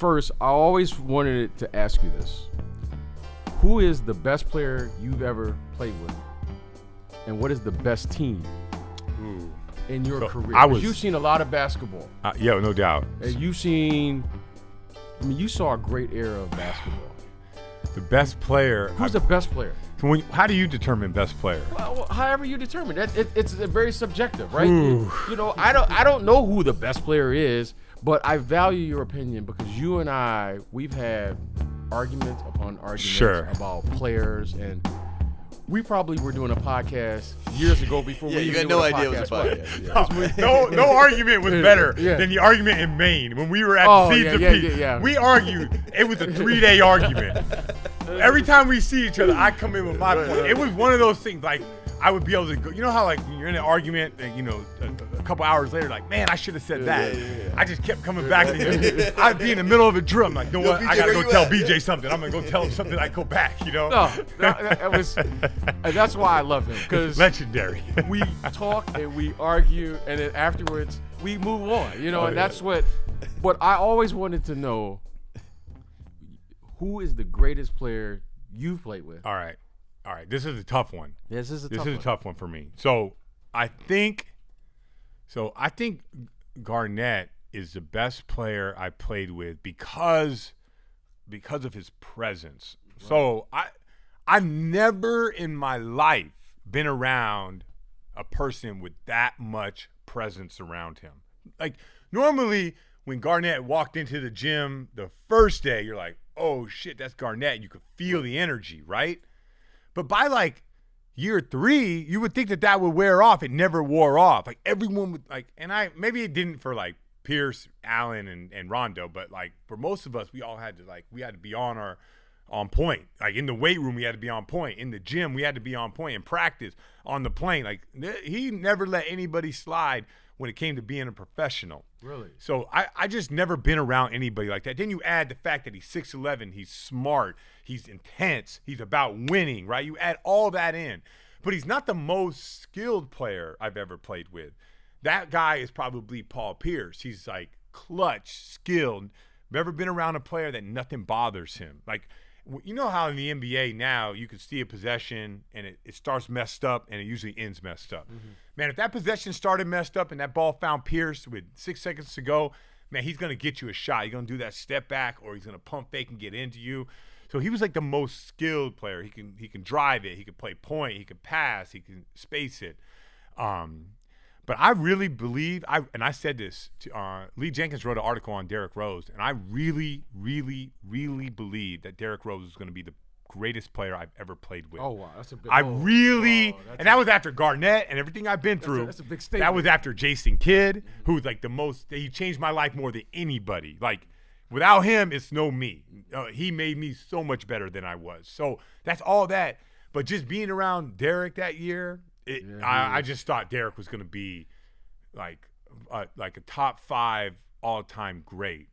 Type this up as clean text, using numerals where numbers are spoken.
first, I always wanted to ask you this. Who is the best player you've ever played with? And what is the best team in your career? You've seen a lot of basketball. Yeah, no doubt. And you've seen, you saw a great era of basketball. The best player. Who's the best player? How do you determine best player? Well, however you determine it. It's very subjective, right? I don't know who the best player is, but I value your opinion because you and I, we've had arguments upon arguments about players, and we probably were doing a podcast years ago before we even knew what a podcast was. No argument was better than the argument in Maine when we were at Seeds of Peace. We argued. It was a 3-day argument. Every time we see each other, I come in with my point. It was one of those things like I would be able to go. You know how like when you're in an argument and a couple hours later, like, man, I should have said that. I just kept coming back. I'd be in the middle of a drill. I'm like, you know what? I gotta go tell BJ something. I'm gonna go tell him something. I go back. No, that's why I love him because legendary. We talk and we argue, and then afterwards we move on. And that's what. But I always wanted to know who is the greatest player you've played with. All right. This is a tough one. This is a tough one for me. So I think Garnett is the best player I played with because of his presence. Right. So I've never in my life been around a person with that much presence around him. Like normally when Garnett walked into the gym the first day, you're like, oh shit, that's Garnett. You could feel the energy, right? But by like year 3, you would think that would wear off. It never wore off. Like everyone would maybe it didn't for like Pierce, Allen, and Rondo, but like for most of us, we had to be on point. Like in the weight room, we had to be on point. In the gym, we had to be on point. In practice, on the plane, like he never let anybody slide when it came to being a professional. Really? So I just never been around anybody like that. Then you add the fact that he's 6'11", he's smart, he's intense, he's about winning, right? You add all that in. But he's not the most skilled player I've ever played with. That guy is probably Paul Pierce. He's like clutch, skilled. Never been around a player that nothing bothers him. Like, you know how in the NBA now you can see a possession and it starts messed up and it usually ends messed up. Mm-hmm. Man, if that possession started messed up and that ball found Pierce with 6 seconds to go, man, he's going to get you a shot. He's going to do that step back or he's going to pump fake and get into you. So he was like the most skilled player. He can drive it. He can play point. He can pass. He can space it. But I really believe, and I said this, Lee Jenkins wrote an article on Derrick Rose, and I really, really, really believe that Derrick Rose is going to be the greatest player I've ever played with. Oh, wow. That's a big and that was after Garnett and everything I've been through. That's a big statement. That was after Jason Kidd, who was like he changed my life more than anybody. Like, without him, it's no me. He made me so much better than I was. So that's all that. But just being around Derrick that year, I just thought Derrick was going to be like a top 5 all-time great.